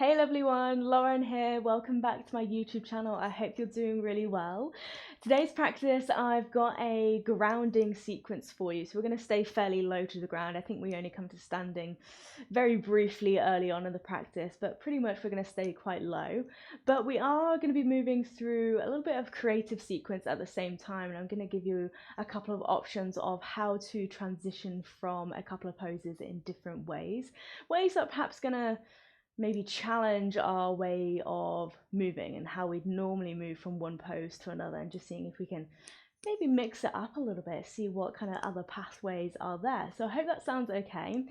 Hey lovely one, Lauren here. Welcome back to my YouTube channel. I hope you're doing really well. Today's practice, I've got a grounding sequence for you. So we're going to stay fairly low to the ground. I think we only come to standing very briefly early on in the practice, but pretty much we're going to stay quite low. But we are going to be moving through a little bit of creative sequence at the same time, and I'm going to give you a couple of options of how to transition from a couple of poses in different ways that are perhaps going to maybe challenge our way of moving and how we'd normally move from one pose to another, and just seeing if we can maybe mix it up a little bit, see what kind of other pathways are there. So I hope that sounds okay.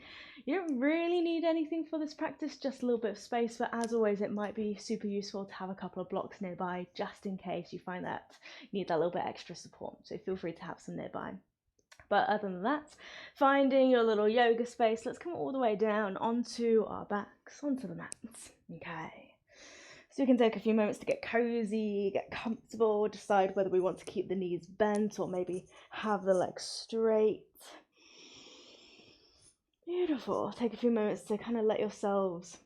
You don't really need anything for this practice, just a little bit of space, but as always it might be super useful to have a couple of blocks nearby just in case you find that you need that little bit extra support. So feel free to have some nearby. But other than that, finding your little yoga space, let's come all the way down onto our backs, onto the mats. Okay. So we can take a few moments to get cozy, get comfortable, decide whether we want to keep the knees bent or maybe have the legs straight. Beautiful. Take a few moments to kind of let yourselves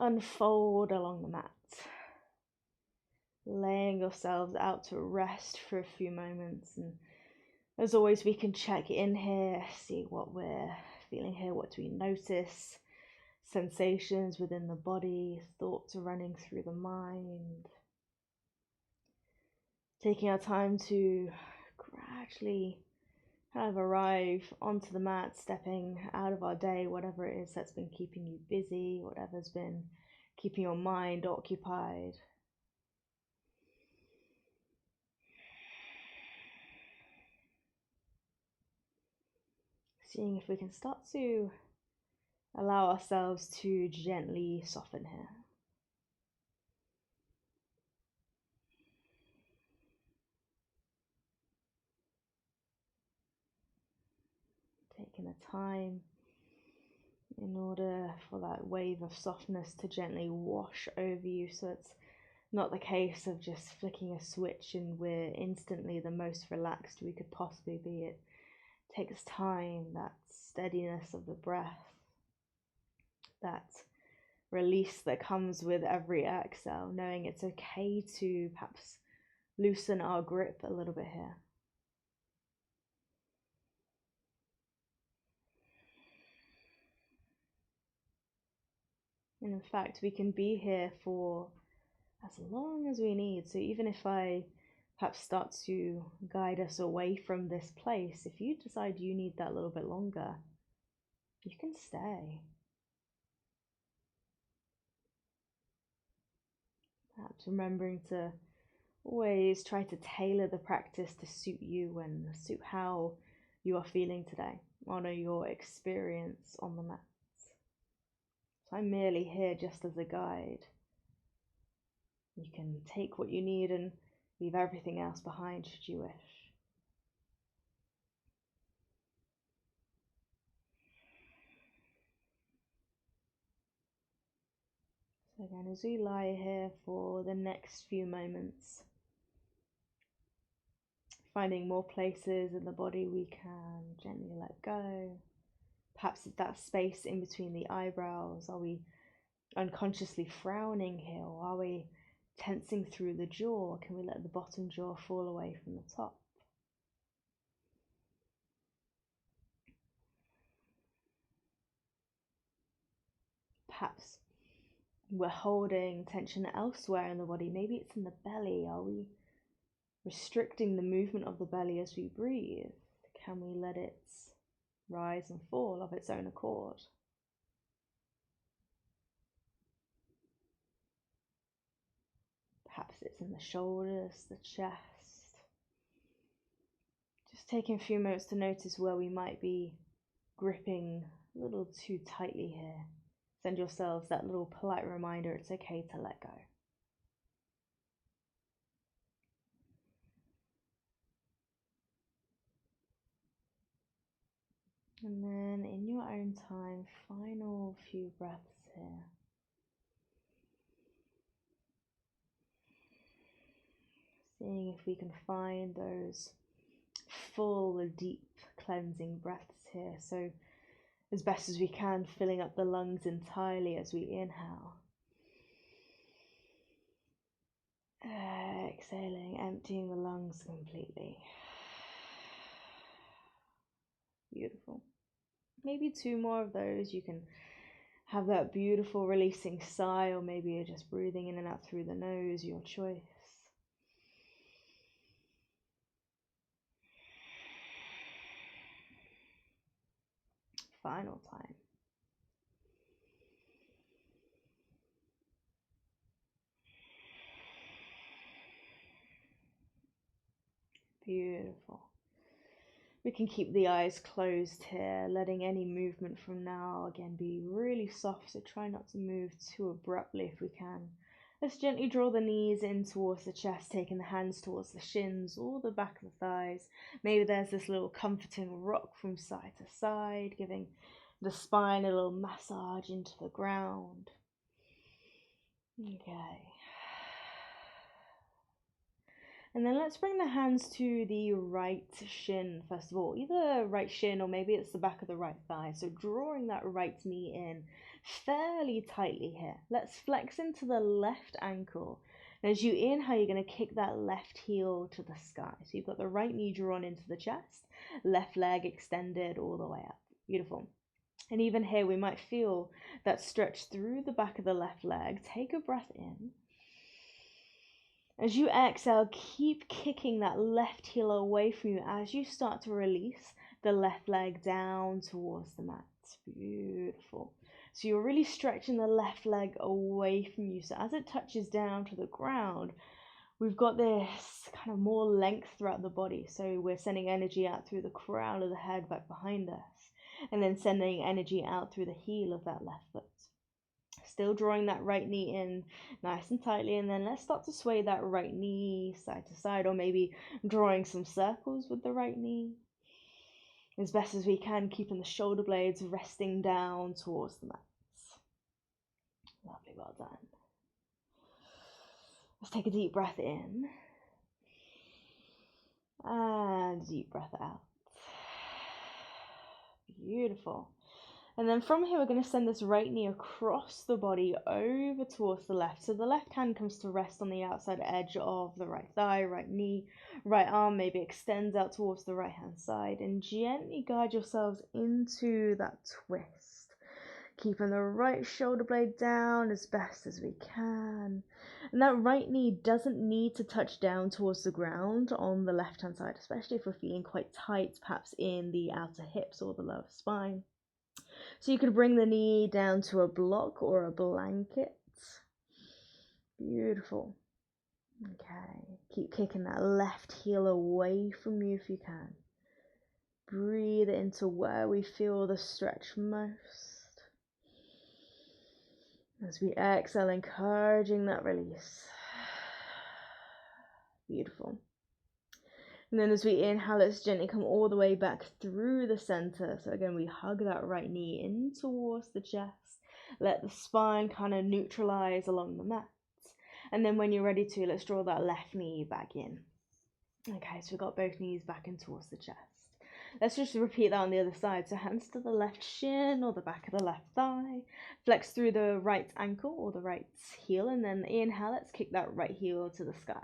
unfold along the mat. Laying yourselves out to rest for a few moments, and as always, we can check in here, see what we're feeling here, what do we notice, sensations within the body, thoughts running through the mind. Taking our time to gradually kind of arrive onto the mat, stepping out of our day, whatever it is that's been keeping you busy, whatever's been keeping your mind occupied. Seeing if we can start to allow ourselves to gently soften here. Taking the time in order for that wave of softness to gently wash over you, so it's not the case of just flicking a switch and we're instantly the most relaxed we could possibly be. It takes time, that steadiness of the breath, that release that comes with every exhale, knowing it's okay to perhaps loosen our grip a little bit here. And in fact, we can be here for as long as we need. So even if I perhaps start to guide us away from this place, if you decide you need that little bit longer, you can stay. Perhaps remembering to always try to tailor the practice to suit you and suit how you are feeling today. Honor your experience on the mats. So I'm merely here just as a guide. You can take what you need and leave everything else behind should you wish. So again, as we lie here for the next few moments, finding more places in the body we can gently let go. Perhaps it's that space in between the eyebrows. Are we unconsciously frowning here, or are we tensing through the jaw? Can we let the bottom jaw fall away from the top? Perhaps we're holding tension elsewhere in the body. Maybe it's in the belly. Are we restricting the movement of the belly as we breathe? Can we let it rise and fall of its own accord? Perhaps it's in the shoulders, the chest. Just taking a few moments to notice where we might be gripping a little too tightly here. Send yourselves that little polite reminder it's okay to let go. And then in your own time, final few breaths here. Seeing if we can find those full, deep, cleansing breaths here. So as best as we can, filling up the lungs entirely as we inhale. Exhaling, emptying the lungs completely. Beautiful. Maybe 2 more of those. You can have that beautiful releasing sigh, or maybe you're just breathing in and out through the nose, your choice. Final time. Beautiful. We can keep the eyes closed here, letting any movement from now again be really soft, so try not to move too abruptly if we can. Let's gently draw the knees in towards the chest, taking the hands towards the shins or the back of the thighs. Maybe there's this little comforting rock from side to side, giving the spine a little massage into the ground. Okay. And then let's bring the hands to the right shin first of all, either right shin or maybe it's the back of the right thigh. So drawing that right knee in fairly tightly here. Let's flex into the left ankle. And as you inhale, you're going to kick that left heel to the sky. So you've got the right knee drawn into the chest, left leg extended all the way up. Beautiful. And even here, we might feel that stretch through the back of the left leg. Take a breath in. As you exhale, keep kicking that left heel away from you as you start to release the left leg down towards the mat. Beautiful. So you're really stretching the left leg away from you. So as it touches down to the ground, we've got this kind of more length throughout the body. So we're sending energy out through the crown of the head back behind us, and then sending energy out through the heel of that left foot. Still drawing that right knee in nice and tightly, and then let's start to sway that right knee side to side, or maybe drawing some circles with the right knee as best as we can, keeping the shoulder blades resting down towards the mats. Lovely, well done. Let's take a deep breath in and a deep breath out. Beautiful. And then from here, we're going to send this right knee across the body over towards the left. So the left hand comes to rest on the outside edge of the right thigh, right knee, right arm maybe extends out towards the right hand side, and gently guide yourselves into that twist. Keeping the right shoulder blade down as best as we can. And that right knee doesn't need to touch down towards the ground on the left hand side, especially if we're feeling quite tight, perhaps in the outer hips or the lower spine. So you could bring the knee down to a block or a blanket. Beautiful. Okay, keep kicking that left heel away from you if you can. Breathe into where we feel the stretch most. As we exhale, encouraging that release. Beautiful. And then as we inhale, let's gently come all the way back through the center. So again, we hug that right knee in towards the chest. Let the spine kind of neutralize along the mat. And then when you're ready to, let's draw that left knee back in. Okay, so we've got both knees back in towards the chest. Let's just repeat that on the other side. So hands to the left shin or the back of the left thigh. Flex through the right ankle or the right heel. And then inhale, let's kick that right heel to the sky.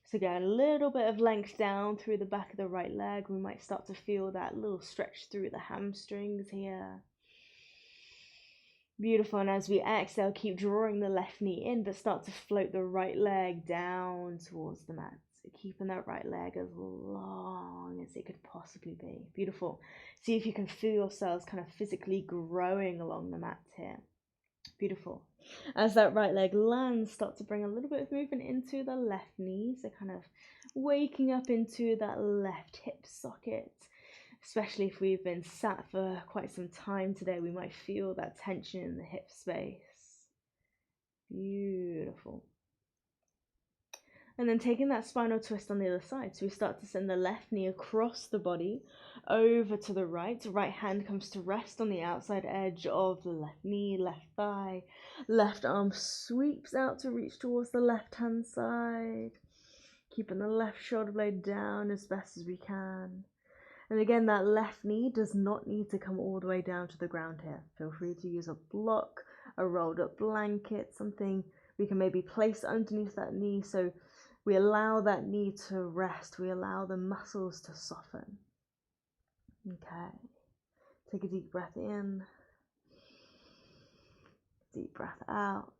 So again, a little bit of length down through the back of the right leg. We might start to feel that little stretch through the hamstrings here. Beautiful. And as we exhale, keep drawing the left knee in, but start to float the right leg down towards the mat. So keeping that right leg as long as it could possibly be. Beautiful. See if you can feel yourselves kind of physically growing along the mat here. Beautiful. As that right leg lands, start to bring a little bit of movement into the left knee. So kind of waking up into that left hip socket. Especially if we've been sat for quite some time today, we might feel that tension in the hip space. Beautiful. And then taking that spinal twist on the other side. So we start to send the left knee across the body over to the right. Right hand comes to rest on the outside edge of the left knee, left thigh. Left arm sweeps out to reach towards the left hand side. Keeping the left shoulder blade down as best as we can. And again, that left knee does not need to come all the way down to the ground here. Feel free to use a block, a rolled up blanket, something We can maybe place underneath that knee, so we allow that knee to rest. We allow the muscles to soften. Okay. Take a deep breath in. Deep breath out.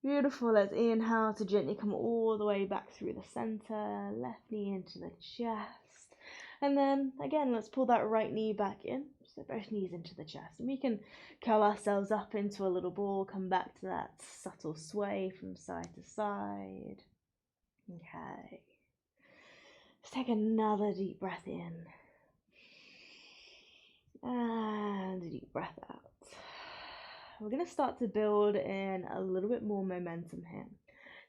Beautiful. Let's inhale to gently come all the way back through the center. Left knee into the chest. And then again, let's pull that right knee back in. So both knees into the chest. And we can curl ourselves up into a little ball. Come back to that subtle sway from side to side. Okay. Let's take another deep breath in. And a deep breath out. We're going to start to build in a little bit more momentum here.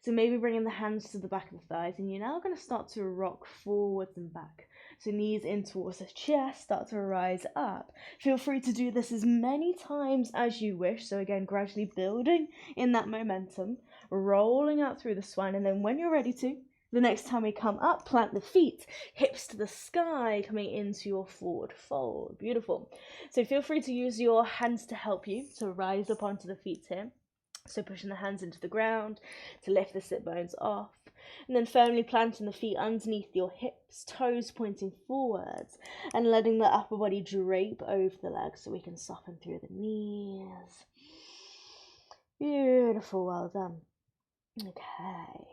So maybe bringing the hands to the back of the thighs, and you're now going to start to rock forwards and back. So knees in towards the chest, start to rise up. Feel free to do this as many times as you wish. So again, gradually building in that momentum, rolling out through the spine, and then when you're ready to, the next time we come up, plant the feet, hips to the sky, coming into your forward fold. Beautiful. So feel free to use your hands to help you to rise up onto the feet here. So pushing the hands into the ground to lift the sit bones off. And then firmly planting the feet underneath your hips, toes pointing forwards, and letting the upper body drape over the legs so we can soften through the knees. Beautiful, well done. Okay.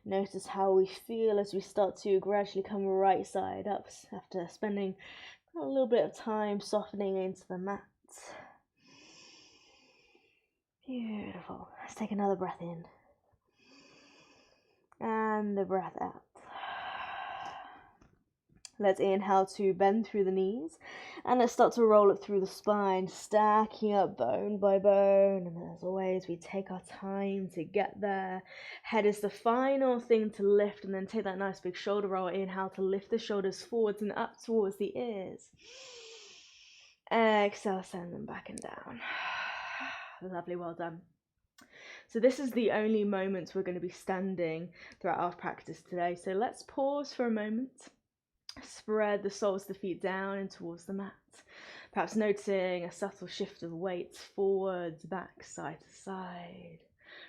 Notice how we feel as we start to gradually come right side up after spending a little bit of time softening into the mat. Beautiful. Let's take another breath in. And a breath out. Let's inhale to bend through the knees. And let's start to roll it through the spine, stacking up bone by bone. And as always, we take our time to get there. Head is the final thing to lift. And then take that nice big shoulder roll. Inhale to lift the shoulders forwards and up towards the ears. Exhale, send them back and down. Lovely, well done. So this is the only moment we're going to be standing throughout our practice today. So let's pause for a moment. Spread the soles of the feet down and towards the mat. Perhaps noticing a subtle shift of weight forwards, back, side to side.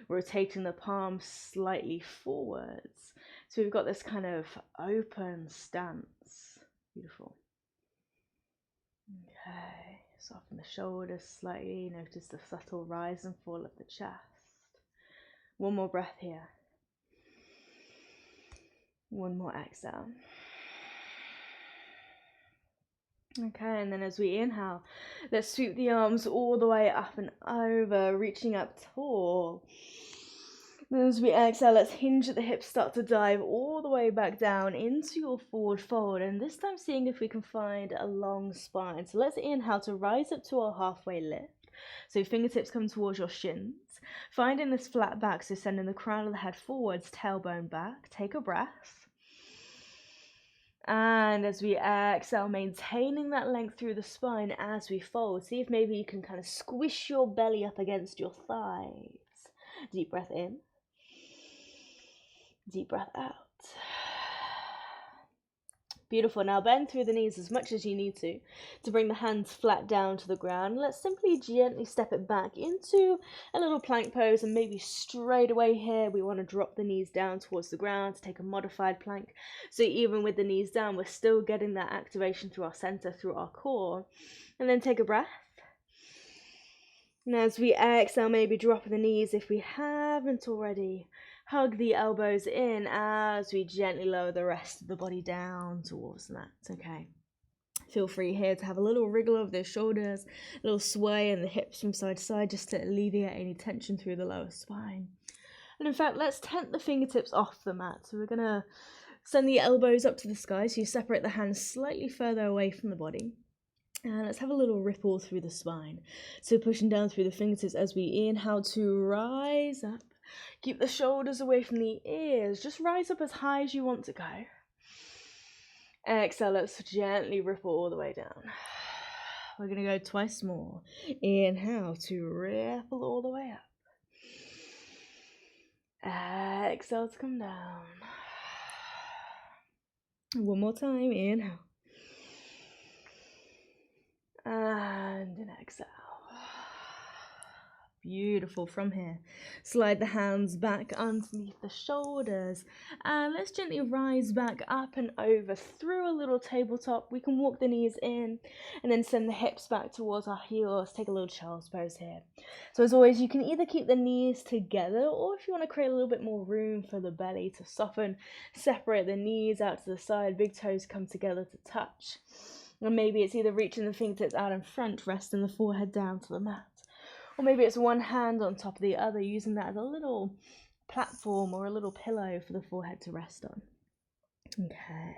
Rotating the palms slightly forwards. So we've got this kind of open stance. Beautiful. Okay. Soften the shoulders slightly. Notice the subtle rise and fall of the chest. One more breath here. One more exhale. Okay, and then as we inhale, let's sweep the arms all the way up and over, reaching up tall. Then as we exhale, let's hinge at the hips, start to dive all the way back down into your forward fold. And this time seeing if we can find a long spine. So let's inhale to rise up to our halfway lift. So fingertips come towards your shins. Finding this flat back, so sending the crown of the head forwards, tailbone back. Take a breath. And as we exhale, maintaining that length through the spine as we fold. See if maybe you can kind of squish your belly up against your thighs. Deep breath in. Deep breath out. Beautiful. Now bend through the knees as much as you need to bring the hands flat down to the ground. Let's simply gently step it back into a little plank pose, and maybe straight away here we want to drop the knees down towards the ground to take a modified plank. So even with the knees down, we're still getting that activation through our center, through our core. And then take a breath. And as we exhale, maybe drop the knees if we haven't already. Hug the elbows in as we gently lower the rest of the body down towards the mat. Okay. Feel free here to have a little wriggle of the shoulders, a little sway in the hips from side to side, just to alleviate any tension through the lower spine. And in fact, let's tent the fingertips off the mat. So we're going to send the elbows up to the sky. So you separate the hands slightly further away from the body. And let's have a little ripple through the spine. So pushing down through the fingertips as we inhale to rise up. Keep the shoulders away from the ears. Just rise up as high as you want to go. Exhale, let's gently ripple all the way down. We're going to go twice more. Inhale to ripple all the way up. Exhale to come down. One more time. Inhale. And an exhale. Beautiful. From here, slide the hands back underneath the shoulders, and let's gently rise back up and over through a little tabletop. We can walk the knees in and then send the hips back towards our heels. Take a little child's pose here. So as always, you can either keep the knees together, or if you want to create a little bit more room for the belly to soften, separate the knees out to the side, big toes come together to touch. And maybe it's either reaching the fingertips out in front, resting the forehead down to the mat. Or maybe it's one hand on top of the other, using that as a little platform or a little pillow for the forehead to rest on. Okay.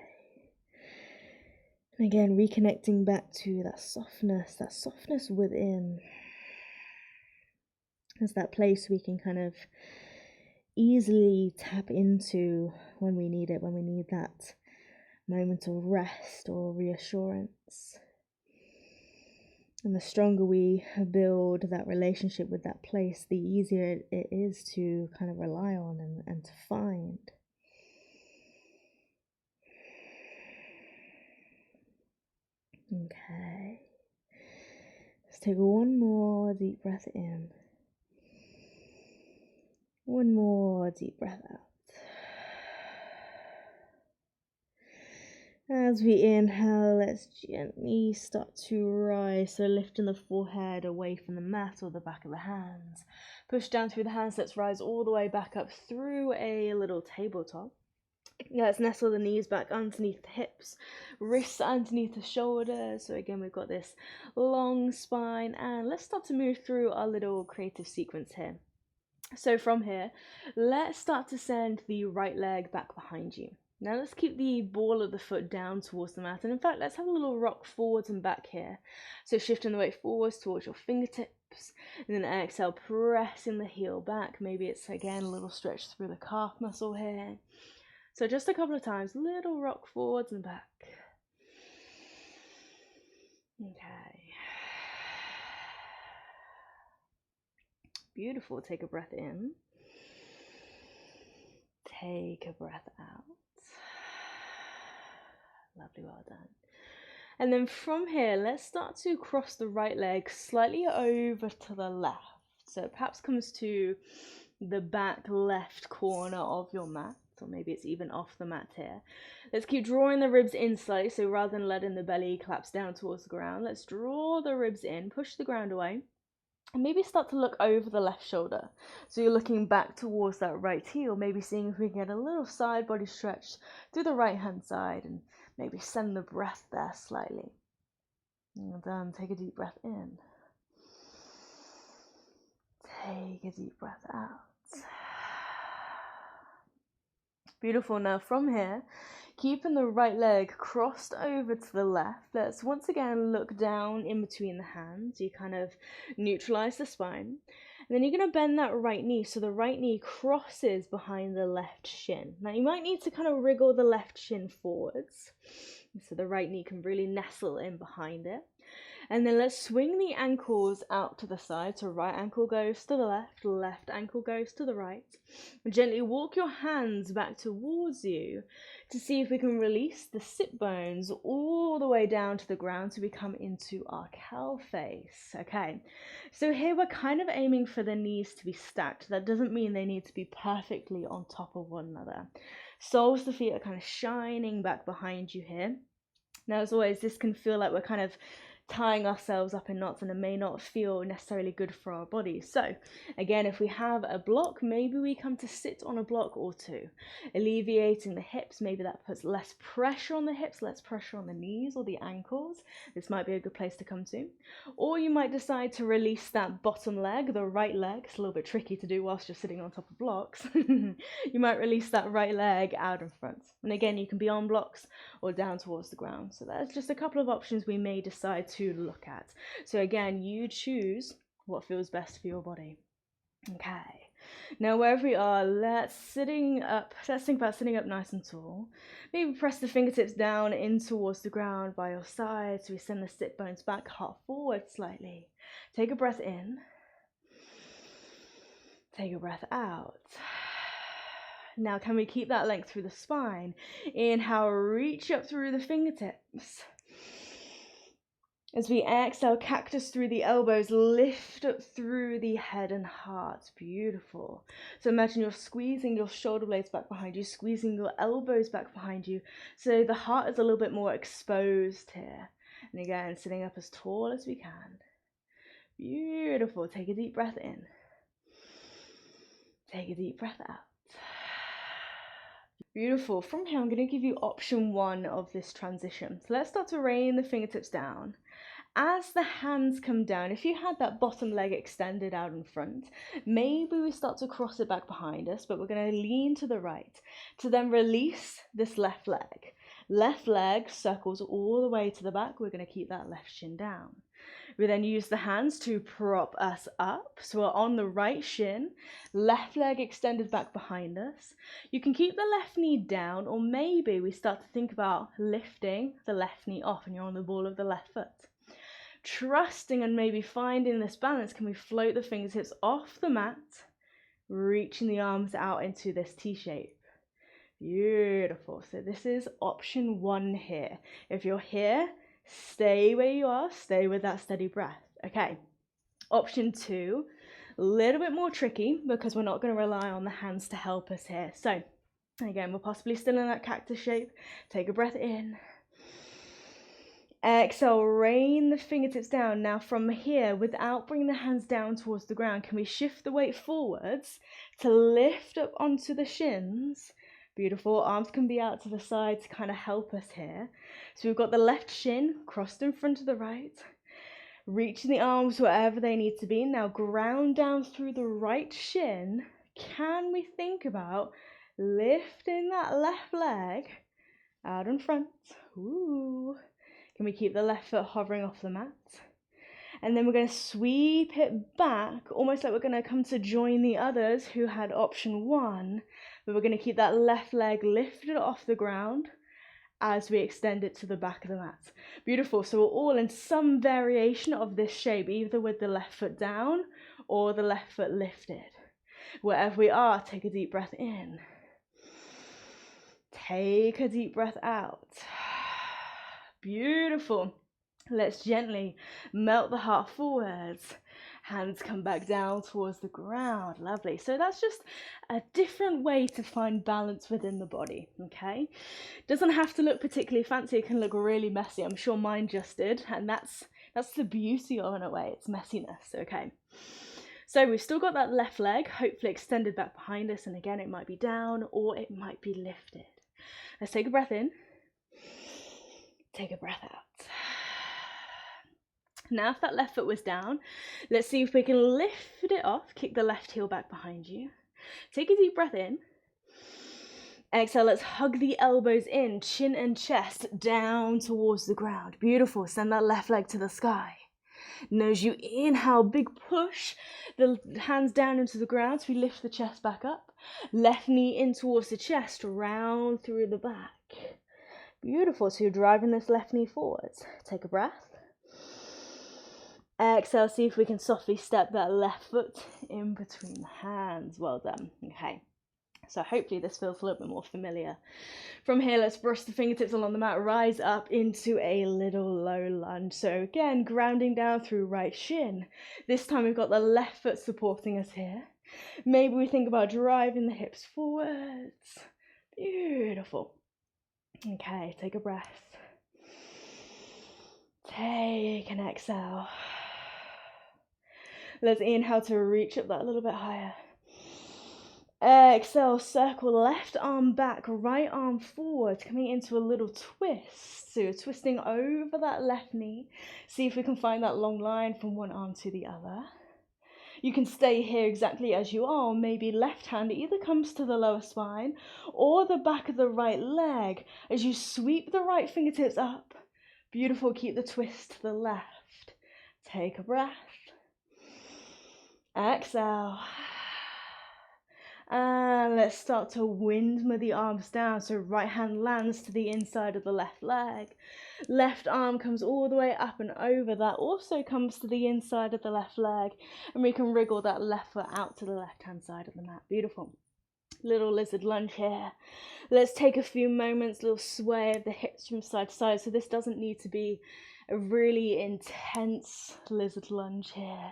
And again, reconnecting back to that softness within. It's that place we can kind of easily tap into when we need it, when we need that moment of rest or reassurance. And the stronger we build that relationship with that place, the easier it is to kind of rely on and to find. Okay. Let's take one more deep breath in. One more deep breath out. As we inhale, let's gently start to rise. So lifting the forehead away from the mat or the back of the hands. Push down through the hands. Let's rise all the way back up through a little tabletop. Let's nestle the knees back underneath the hips, wrists underneath the shoulders. So again, we've got this long spine, and let's start to move through our little creative sequence here. So from here, let's start to send the right leg back behind you. Now let's keep the ball of the foot down towards the mat, and in fact let's have a little rock forwards and back here. So shifting the weight forwards towards your fingertips, and then exhale, pressing the heel back. Maybe it's again a little stretch through the calf muscle here. So just a couple of times, little rock forwards and back. Okay. Beautiful. Take a breath in. Take a breath out. Lovely, well done. And then from here, let's start to cross the right leg slightly over to the left. So it perhaps comes to the back left corner of your mat, or maybe it's even off the mat here. Let's keep drawing the ribs in slightly, so rather than letting the belly collapse down towards the ground, let's draw the ribs in, push the ground away, and maybe start to look over the left shoulder. So you're looking back towards that right heel, maybe seeing if we can get a little side body stretch through the right hand side, and maybe send the breath there slightly. And then take a deep breath in. Take a deep breath out. Beautiful. Now from here, keeping the right leg crossed over to the left, let's once again look down in between the hands. You kind of neutralize the spine. And then you're going to bend that right knee, so the right knee crosses behind the left shin. Now you might need to kind of wriggle the left shin forwards, so the right knee can really nestle in behind it. And then let's swing the ankles out to the side. So right ankle goes to the left, left ankle goes to the right. And gently walk your hands back towards you to see if we can release the sit bones all the way down to the ground so we come into our cow face. Okay, so here we're kind of aiming for the knees to be stacked. That doesn't mean they need to be perfectly on top of one another. Soles of the feet are kind of shining back behind you here. Now, as always, this can feel like we're kind of tying ourselves up in knots, and it may not feel necessarily good for our bodies. So again, if we have a block, maybe we come to sit on a block or two, alleviating the hips. Maybe that puts less pressure on the hips, less pressure on the knees or the ankles. This might be a good place to come to. Or you might decide to release that bottom leg, the right leg. It's a little bit tricky to do whilst you're sitting on top of blocks. You might release that right leg out in front, and again, you can be on blocks or down towards the ground. So that's just a couple of options we may decide to look at. So again, you choose what feels best for your body. Okay, now wherever we are, let's think about sitting up nice and tall. Maybe press the fingertips down in towards the ground by your side, so we send the sit bones back, heart forward slightly. Take a breath in. Take a breath out. Now, can we keep that length through the spine? Inhale, reach up through the fingertips. As we exhale, cactus through the elbows, lift up through the head and heart. Beautiful. So imagine you're squeezing your shoulder blades back behind you, squeezing your elbows back behind you. So the heart is a little bit more exposed here. And again, sitting up as tall as we can. Beautiful. Take a deep breath in. Take a deep breath out. Beautiful. From here, I'm going to give you option 1 of this transition. So let's start to rain the fingertips down. As the hands come down, if you had that bottom leg extended out in front, maybe we start to cross it back behind us, but we're going to lean to the right to then release this left leg. Left leg circles all the way to the back. We're going to keep that left shin down. We then use the hands to prop us up. So we're on the right shin, left leg extended back behind us. You can keep the left knee down, or maybe we start to think about lifting the left knee off and you're on the ball of the left foot. Trusting and maybe finding this balance, can we float the fingertips off the mat, reaching the arms out into this T shape. Beautiful. So this is option 1 here. If you're here, stay where you are, stay with that steady breath. Okay. Option 2, a little bit more tricky because we're not going to rely on the hands to help us here. So again, we're possibly still in that cactus shape. Take a breath in. Exhale, rain the fingertips down. Now from here, without bringing the hands down towards the ground, can we shift the weight forwards to lift up onto the shins? Beautiful. Arms can be out to the side to kind of help us here. So we've got the left shin crossed in front of the right. Reaching the arms wherever they need to be. Now ground down through the right shin. Can we think about lifting that left leg out in front? Ooh. Can we keep the left foot hovering off the mat? And then we're going to sweep it back, almost like we're going to come to join the others who had option 1. But we're going to keep that left leg lifted off the ground as we extend it to the back of the mat. Beautiful. So we're all in some variation of this shape, either with the left foot down or the left foot lifted. Wherever we are, take a deep breath in. Take a deep breath out. Beautiful. Let's gently melt the heart forwards. Hands come back down towards the ground. Lovely. So that's just a different way to find balance within the body, okay? Doesn't have to look particularly fancy. It can look really messy. I'm sure mine just did. And that's the beauty of it in a way. It's messiness, okay? So we've still got that left leg, hopefully extended back behind us. And again, it might be down or it might be lifted. Let's take a breath in. Take a breath out. Now, if that left foot was down, let's see if we can lift it off. Kick the left heel back behind you. Take a deep breath in. Exhale, let's hug the elbows in, chin and chest down towards the ground. Beautiful. Send that left leg to the sky. Now, as you inhale, big push the hands down into the ground. So we lift the chest back up. Left knee in towards the chest, round through the back. Beautiful. So you're driving this left knee forwards. Take a breath. Exhale, see if we can softly step that left foot in between the hands. Well done. Okay. So hopefully this feels a little bit more familiar. From here, let's brush the fingertips along the mat, rise up into a little low lunge. So again, grounding down through right shin. This time we've got the left foot supporting us here. Maybe we think about driving the hips forwards. Beautiful. Okay, take a breath. Take an exhale. Let's inhale to reach up that a little bit higher. Exhale, circle left arm back, right arm forward, coming into a little twist. So you're twisting over that left knee. See if we can find that long line from one arm to the other. You can stay here exactly as you are, or maybe left hand either comes to the lower spine or the back of the right leg as you sweep the right fingertips up. Beautiful, keep the twist to the left. Take a breath. Exhale. And let's start to windmill the arms down. So right hand lands to the inside of the left leg. Left arm comes all the way up and over. That also comes to the inside of the left leg. And we can wriggle that left foot out to the left hand side of the mat. Beautiful. Little lizard lunge here. Let's take a few moments, little sway of the hips from side to side. So this doesn't need to be a really intense lizard lunge here.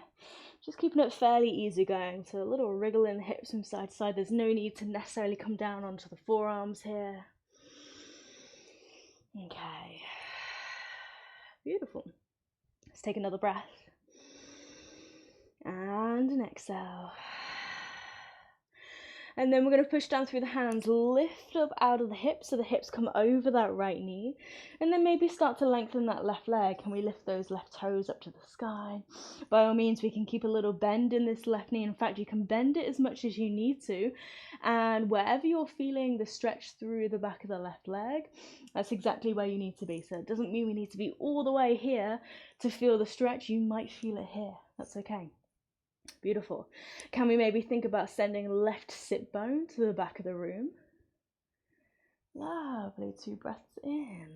Just keeping it fairly easygoing, so a little wriggle in the hips from side to side. There's no need to necessarily come down onto the forearms here. Okay, beautiful. Let's take another breath. And an exhale. And then we're going to push down through the hands, lift up out of the hips so the hips come over that right knee, and then maybe start to lengthen that left leg. Can we lift those left toes up to the sky? By all means, we can keep a little bend in this left knee. In fact, you can bend it as much as you need to, and wherever you're feeling the stretch through the back of the left leg, that's exactly where you need to be. So it doesn't mean we need to be all the way here to feel the stretch. You might feel it here. That's okay. Beautiful. Can we maybe think about sending left sit bone to the back of the room? Lovely. 2 breaths in.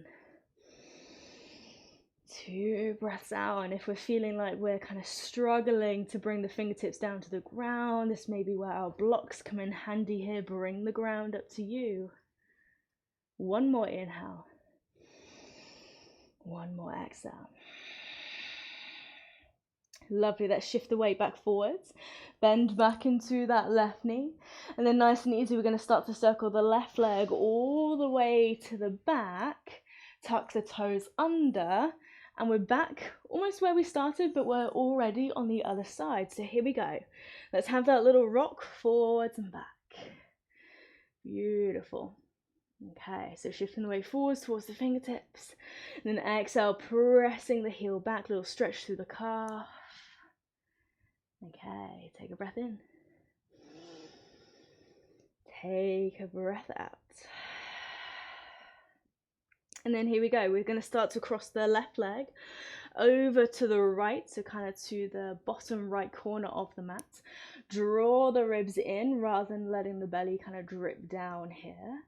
2 breaths out. And if we're feeling like we're kind of struggling to bring the fingertips down to the ground, this may be where our blocks come in handy here. Bring the ground up to you. 1 more inhale. 1 more exhale. Lovely. Let's shift the weight back forwards, bend back into that left knee, and then nice and easy we're going to start to circle the left leg all the way to the back, tuck the toes under, and we're back almost where we started, but we're already on the other side. So here we go. Let's have that little rock forwards and back. Beautiful. Okay, so shifting the weight forwards towards the fingertips, and then exhale, pressing the heel back, little stretch through the calf. Okay, take a breath in. Take a breath out. And then here we go. We're going to start to cross the left leg over to the right, so kind of to the bottom right corner of the mat. Draw the ribs in rather than letting the belly kind of drip down here.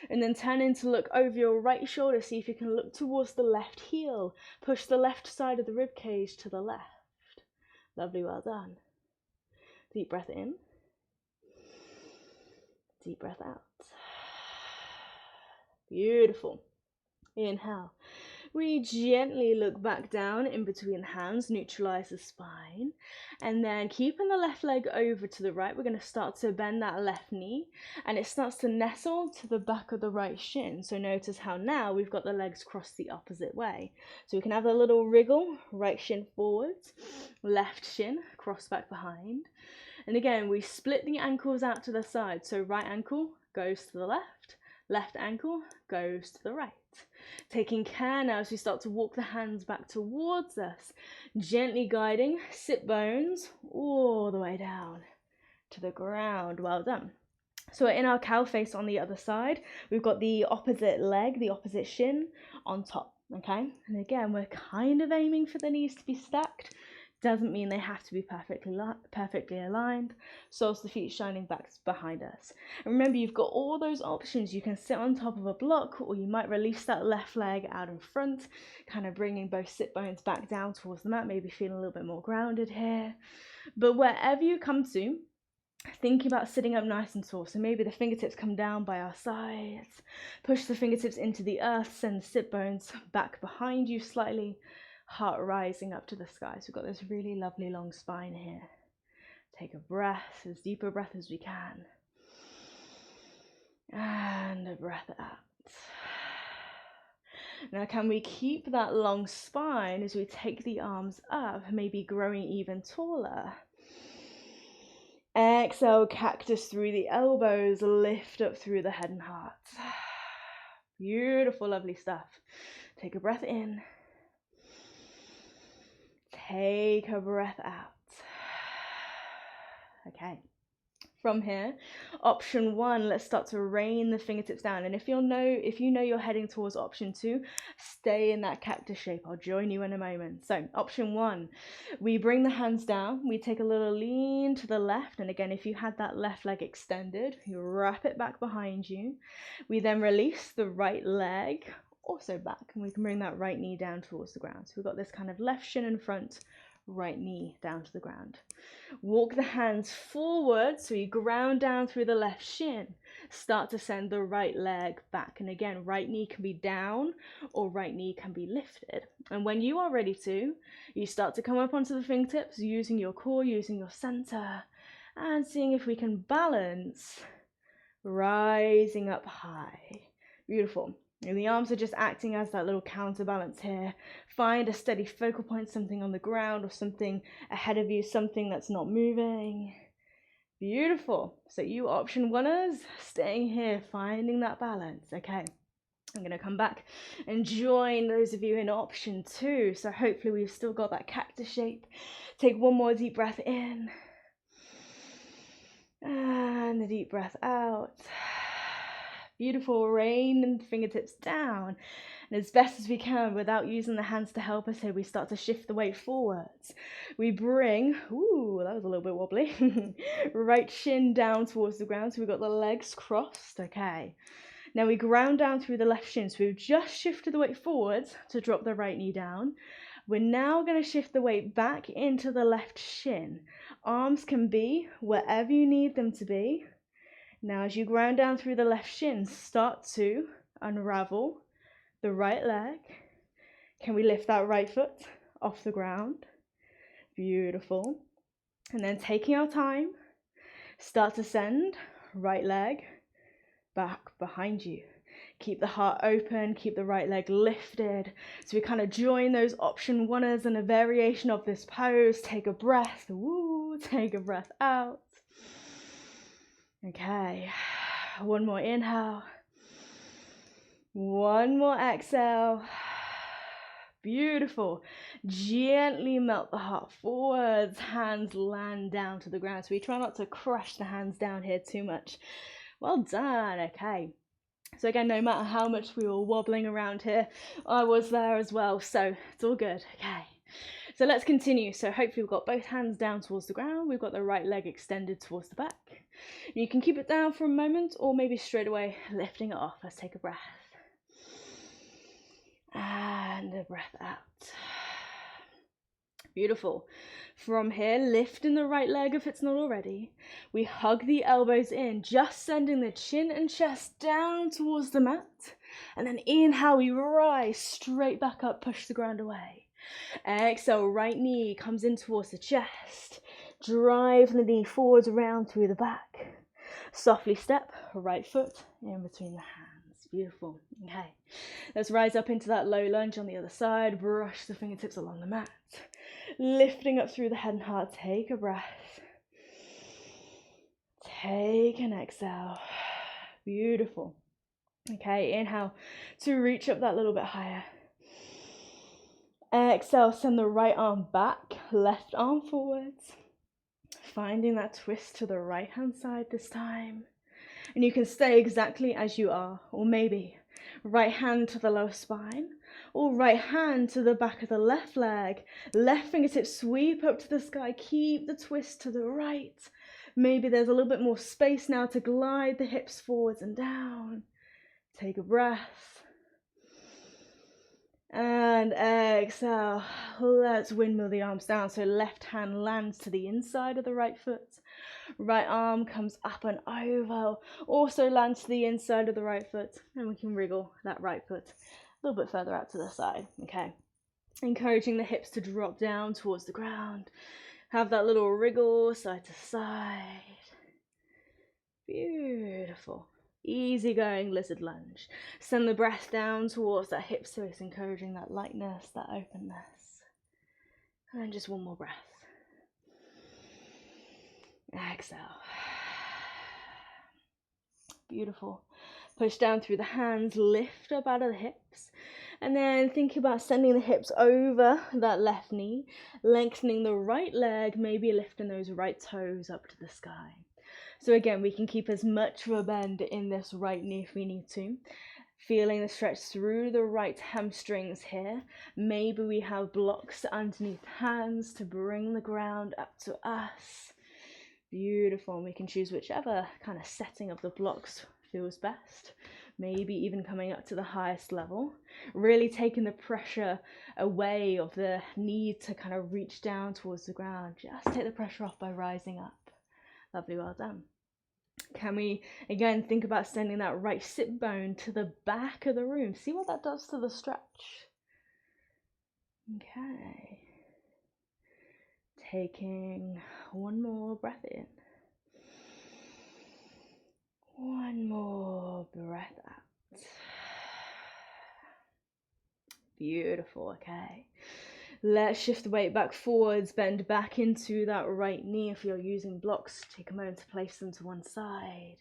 And then turn in to look over your right shoulder. See if you can look towards the left heel. Push the left side of the rib cage to the left. Lovely, well done. Deep breath in. Deep breath out. Beautiful. Inhale. We gently look back down in between the hands, neutralize the spine, and then keeping the left leg over to the right, we're going to start to bend that left knee, and it starts to nestle to the back of the right shin. So notice how now we've got the legs crossed the opposite way. So we can have a little wriggle, right shin forwards, left shin cross back behind. And again, we split the ankles out to the side. So right ankle goes to the left, left ankle goes to the right. Taking care now as we start to walk the hands back towards us, gently guiding sit bones all the way down to the ground. Well done. So in our cow face on the other side, we've got the opposite leg, the opposite shin on top, okay? And again, we're kind of aiming for the knees to be stacked. Doesn't mean they have to be perfectly aligned. Soles of the feet shining back behind us. And remember, you've got all those options. You can sit on top of a block, or you might release that left leg out in front, kind of bringing both sit bones back down towards the mat, maybe feeling a little bit more grounded here. But wherever you come to, thinking about sitting up nice and tall. So maybe the fingertips come down by our sides. Push the fingertips into the earth, send the sit bones back behind you slightly. Heart rising up to the sky. So we've got this really lovely long spine here. Take a breath, as deep a breath as we can. And a breath out. Now can we keep that long spine as we take the arms up, maybe growing even taller? Exhale, cactus through the elbows, lift up through the head and heart. Beautiful, lovely stuff. Take a breath in. Take a breath out. Okay. From here, option 1, let's start to rain the fingertips down. And if you know you're heading towards option 2, stay in that cactus shape. I'll join you in a moment. So option 1, we bring the hands down. We take a little lean to the left. And again, if you had that left leg extended, you wrap it back behind you. We then release the right leg also back, and we can bring that right knee down towards the ground. So we've got this kind of left shin in front, right knee down to the ground. Walk the hands forward, so you ground down through the left shin. start to send the right leg back. And again, right knee can be down or right knee can be lifted. And when you are ready to, you start to come up onto the fingertips, using your core, using your center, and seeing if we can balance, rising up high. Beautiful. And the arms are just acting as that little counterbalance here. Find a steady focal point, something on the ground or something ahead of you, something that's not moving. Beautiful. So you option oneers, staying here, finding that balance. Okay, I'm going to come back and join those of you in option two. So hopefully we've still got that cactus shape. Take one more deep breath in. And a deep breath out. Beautiful. Rain and fingertips down. And as best as we can, without using the hands to help us here, we start to shift the weight forwards. We bring, ooh, that was a little bit wobbly. Right shin down towards the ground. So we've got the legs crossed. Okay. Now we ground down through the left shin. So we've just shifted the weight forwards to drop the right knee down. We're now going to shift the weight back into the left shin. Arms can be wherever you need them to be. Now as you ground down through the left shin, start to unravel the right leg. Can we lift that right foot off the ground? Beautiful. And then taking our time, start to send right leg back behind you. Keep the heart open, keep the right leg lifted. So we kind of join those option oneers in a variation of this pose. Take a breath, woo, take a breath out. Okay, one more inhale. One more exhale. Beautiful. Gently melt the heart forwards. Hands land down to the ground. So we try not to crush the hands down here too much. Well done. Okay. So again, no matter how much we were wobbling around here, I was there as well. So it's all good. Okay. So let's continue. So hopefully we've got both hands down towards the ground. We've got the right leg extended towards the back. You can keep it down for a moment or maybe straight away lifting it off. Let's take a breath. And a breath out. Beautiful. From here, lifting the right leg if it's not already. We hug the elbows in, just sending the chin and chest down towards the mat. And then inhale, we rise straight back up, push the ground away. Exhale, right knee comes in towards the chest. Drive the knee forwards around through the back. Softly step, right foot in between the hands. Beautiful. Okay, let's rise up into that low lunge on the other side. Brush the fingertips along the mat. Lifting up through the head and heart. Take a breath. Take an exhale. Beautiful. Okay, inhale to reach up that little bit higher. Exhale, send the right arm back, left arm forwards. Finding that twist to the right hand side this time. And you can stay exactly as you are, or maybe right hand to the lower spine, or right hand to the back of the left leg. Left fingertips sweep up to the sky, keep the twist to the right. Maybe there's a little bit more space now to glide the hips forwards and down. Take a breath. And exhale, let's windmill the arms down. So left hand lands to the inside of the right foot. Right arm comes up and over. Also lands to the inside of the right foot. And we can wriggle that right foot a little bit further out to the side. Okay. Encouraging the hips to drop down towards the ground. Have that little wriggle side to side. Beautiful. Easy going lizard lunge. Send the breath down towards that hip space, encouraging that lightness, that openness. And then just one more breath. Exhale. Beautiful. Push down through the hands, lift up out of the hips. And then think about sending the hips over that left knee, lengthening the right leg, maybe lifting those right toes up to the sky. So again, we can keep as much of a bend in this right knee if we need to. Feeling the stretch through the right hamstrings here. Maybe we have blocks underneath hands to bring the ground up to us. Beautiful. And we can choose whichever kind of setting of the blocks feels best. Maybe even coming up to the highest level. Really taking the pressure away of the need to kind of reach down towards the ground. Just take the pressure off by rising up. Lovely, well done. Can we, again, think about sending that right sit bone to the back of the room? See what that does to the stretch. Okay. Taking one more breath in. One more breath out. Beautiful, okay. Let's shift the weight back forwards, bend back into that right knee. If you're using blocks, take a moment to place them to one side.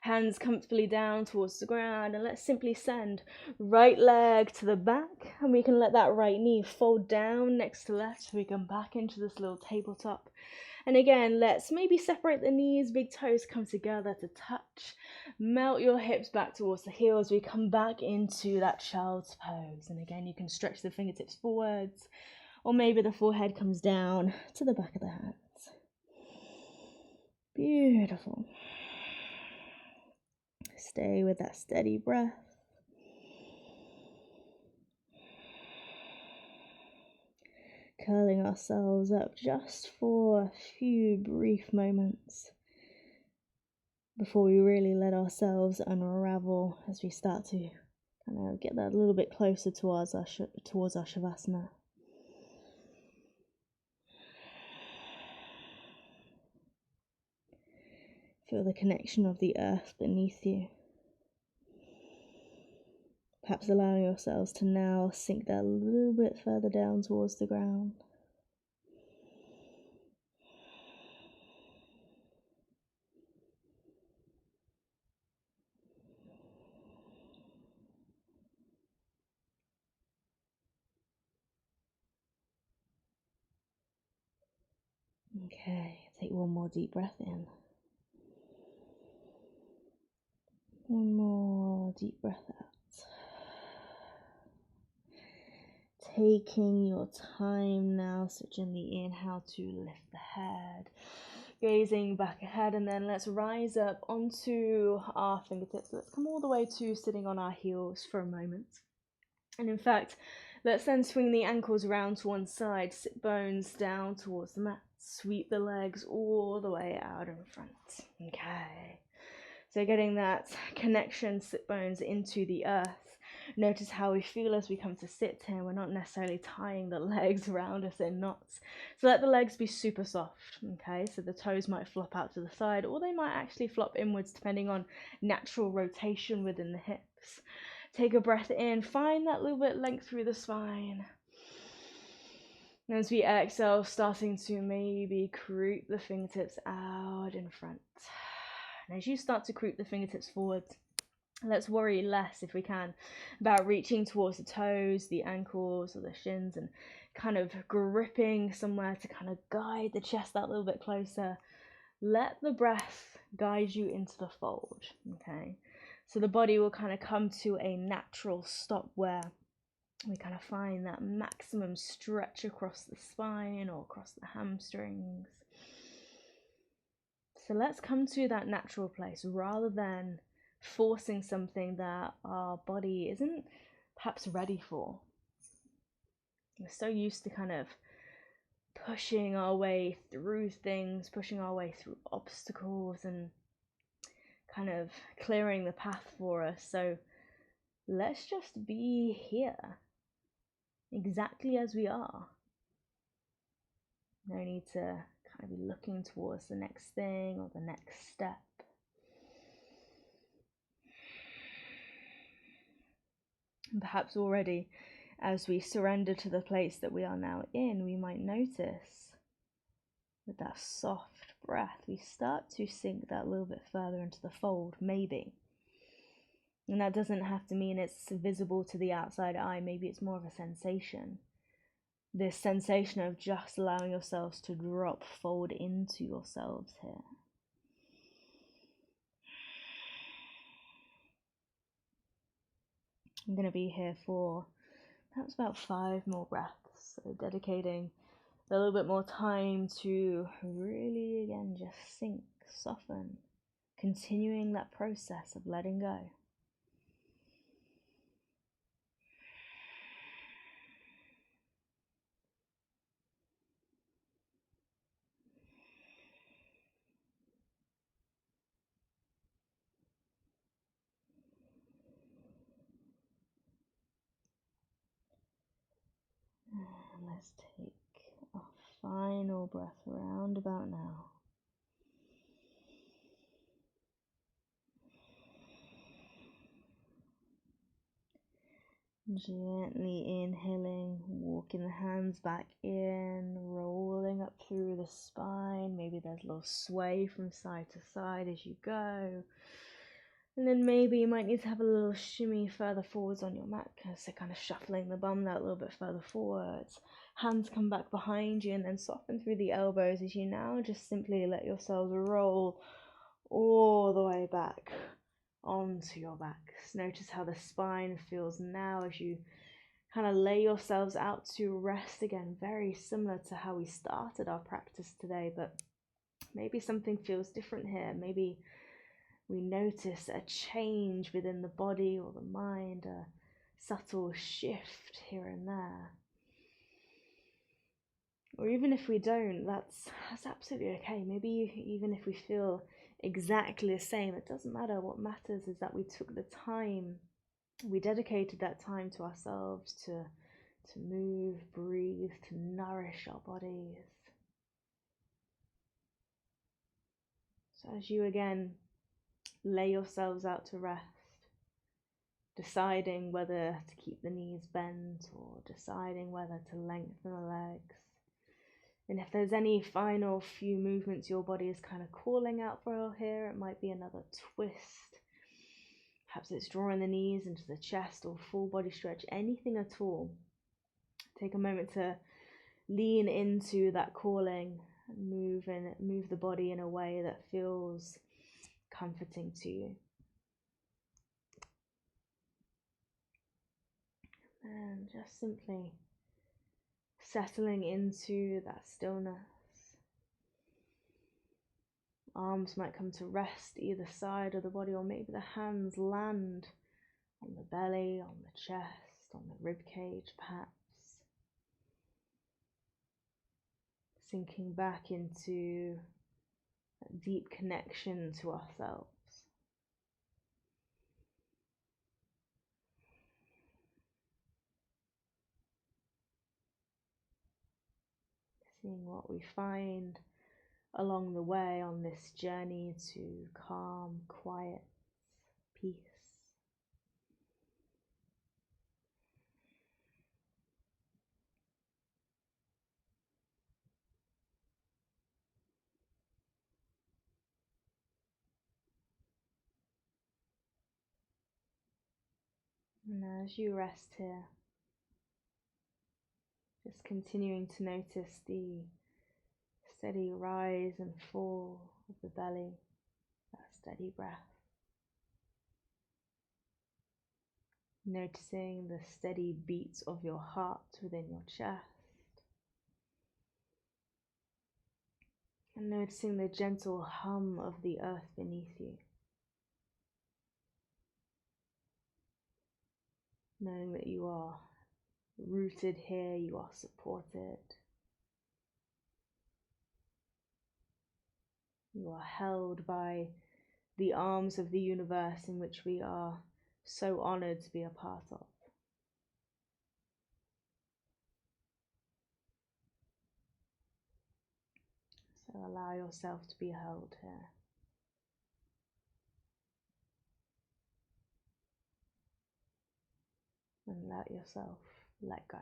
Hands comfortably down towards the ground, and let's simply send right leg to the back, and we can let that right knee fold down next to left so we come back into this little tabletop. And again, let's maybe separate the knees, big toes come together to touch. Melt your hips back towards the heels. We come back into that child's pose. And again, you can stretch the fingertips forwards, or maybe the forehead comes down to the back of the hands. Beautiful. Stay with that steady breath. Curling ourselves up just for a few brief moments before we really let ourselves unravel as we start to kind of get that a little bit closer towards our Shavasana. Feel the connection of the earth beneath you. Perhaps allowing yourselves to now sink that a little bit further down towards the ground. Okay, take one more deep breath in. One more deep breath out. Taking your time now, so gently inhale to lift the head, gazing back ahead, and then let's rise up onto our fingertips. Let's come all the way to sitting on our heels for a moment. And in fact, let's then swing the ankles around to one side, sit bones down towards the mat, sweep the legs all the way out in front. Okay. So getting that connection, sit bones into the earth. Notice how we feel as we come to sit here. We're not necessarily tying the legs around us in knots. So let the legs be super soft, okay? So the toes might flop out to the side, or they might actually flop inwards depending on natural rotation within the hips. Take a breath in, find that little bit length through the spine. And as we exhale, starting to maybe creep the fingertips out in front. And as you start to creep the fingertips forward, let's worry less, if we can, about reaching towards the toes, the ankles, or the shins, and kind of gripping somewhere to kind of guide the chest that little bit closer. Let the breath guide you into the fold, okay? So the body will kind of come to a natural stop where we kind of find that maximum stretch across the spine or across the hamstrings. So let's come to that natural place rather than forcing something that our body isn't perhaps ready for. We're so used to kind of pushing our way through things, pushing our way through obstacles and kind of clearing the path for us. So let's just be here, exactly as we are. No need to kind of be looking towards the next thing or the next step. And perhaps already, as we surrender to the place that we are now in, we might notice with that soft breath, we start to sink that little bit further into the fold, maybe. And that doesn't have to mean it's visible to the outside eye. Maybe it's more of a sensation. This sensation of just allowing yourselves to drop, fold into yourselves here. I'm going to be here for perhaps about 5 more breaths. So dedicating a little bit more time to really, again, just sink, soften, continuing that process of letting go. let's take a final breath around about now. Gently inhaling, walking the hands back in, rolling up through the spine. Maybe there's a little sway from side to side as you go. And then maybe you might need to have a little shimmy further forwards on your mat, so kind of shuffling the bum that a little bit further forwards. Hands come back behind you and then soften through the elbows as you now just simply let yourselves roll all the way back onto your back. Notice how the spine feels now as you kind of lay yourselves out to rest again, very similar to how we started our practice today, but maybe something feels different here. Maybe we notice a change within the body or the mind, a subtle shift here and there. Or even if we don't, that's absolutely okay. Maybe even if we feel exactly the same, it doesn't matter. What matters is that we took the time, we dedicated that time to ourselves to move, breathe, to nourish our bodies. So as you again lay yourselves out to rest, deciding whether to keep the knees bent or deciding whether to lengthen the legs. And if there's any final few movements your body is kind of calling out for here, it might be another twist. Perhaps it's drawing the knees into the chest or full body stretch, anything at all. Take a moment to lean into that calling and move the body in a way that feels comforting to you. And just simply settling into that stillness. Arms might come to rest either side of the body, or maybe the hands land on the belly, on the chest, on the rib cage perhaps. Sinking back into a deep connection to ourselves. Seeing what we find along the way on this journey to calm, quiet, peace. And as you rest here, just continuing to notice the steady rise and fall of the belly, that steady breath. Noticing the steady beats of your heart within your chest. And noticing the gentle hum of the earth beneath you. Knowing that you are rooted here, you are supported. You are held by the arms of the universe in which we are so honored to be a part of. So allow yourself to be held here. And let yourself let go.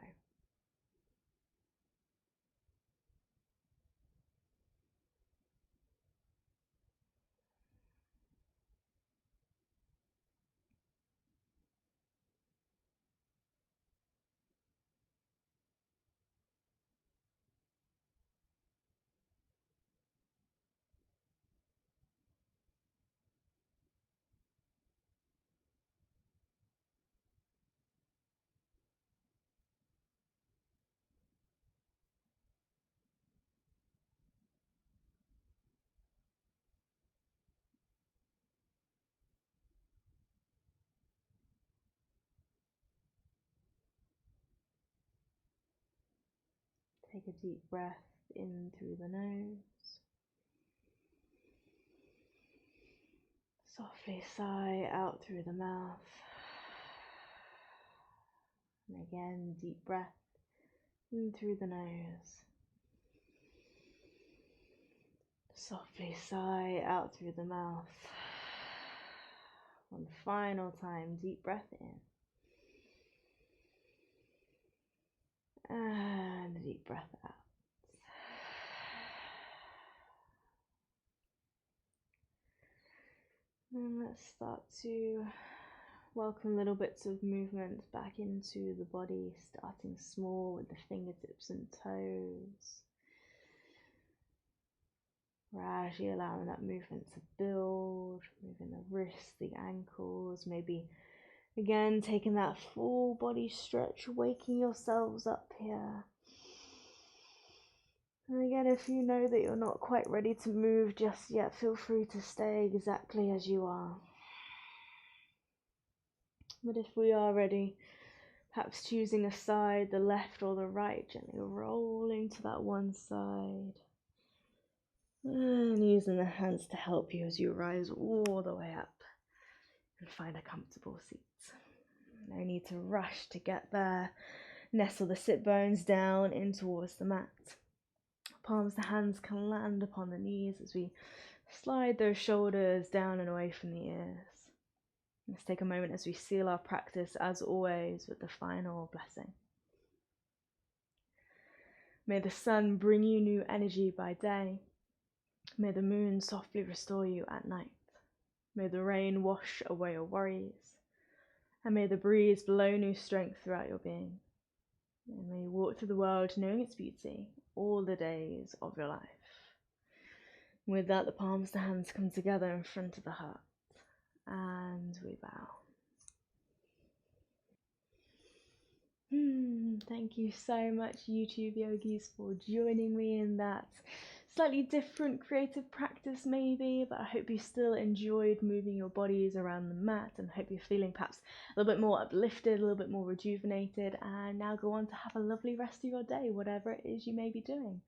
Take a deep breath in through the nose. Softly sigh out through the mouth. And again, deep breath In through the nose. Softly sigh out through the mouth. One final time, deep breath in. And a deep breath out. And let's start to welcome little bits of movement back into the body, starting small with the fingertips and toes. Gradually allowing that movement to build, moving the wrists, the ankles, maybe again taking that full body stretch, waking yourselves up here. And again, if you know that you're not quite ready to move just yet, feel free to stay exactly as you are. But if we are ready, perhaps choosing a side, the left or the right, gently rolling to that one side. And using the hands to help you as you rise all the way up and find a comfortable seat. No need to rush to get there. Nestle the sit bones down in towards the mat. Palms of the hands can land upon the knees as we slide those shoulders down and away from the ears. Let's take a moment as we seal our practice, as always, with the final blessing. May the sun bring you new energy by day. May the moon softly restore you at night. May the rain wash away your worries. And may the breeze blow new strength throughout your being. And may you walk through the world knowing its beauty all the days of your life. With that, the palms of the hands come together in front of the heart. And we bow. Thank you so much, YouTube yogis, for joining me in that slightly different creative practice maybe, but I hope you still enjoyed moving your bodies around the mat, and hope you're feeling perhaps a little bit more uplifted, a little bit more rejuvenated, and now go on to have a lovely rest of your day, whatever it is you may be doing.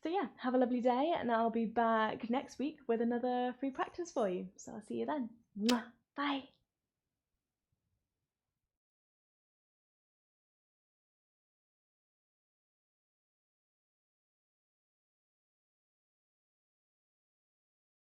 So yeah, have a lovely day, and I'll be back next week with another free practice for you. So I'll see you then. Bye.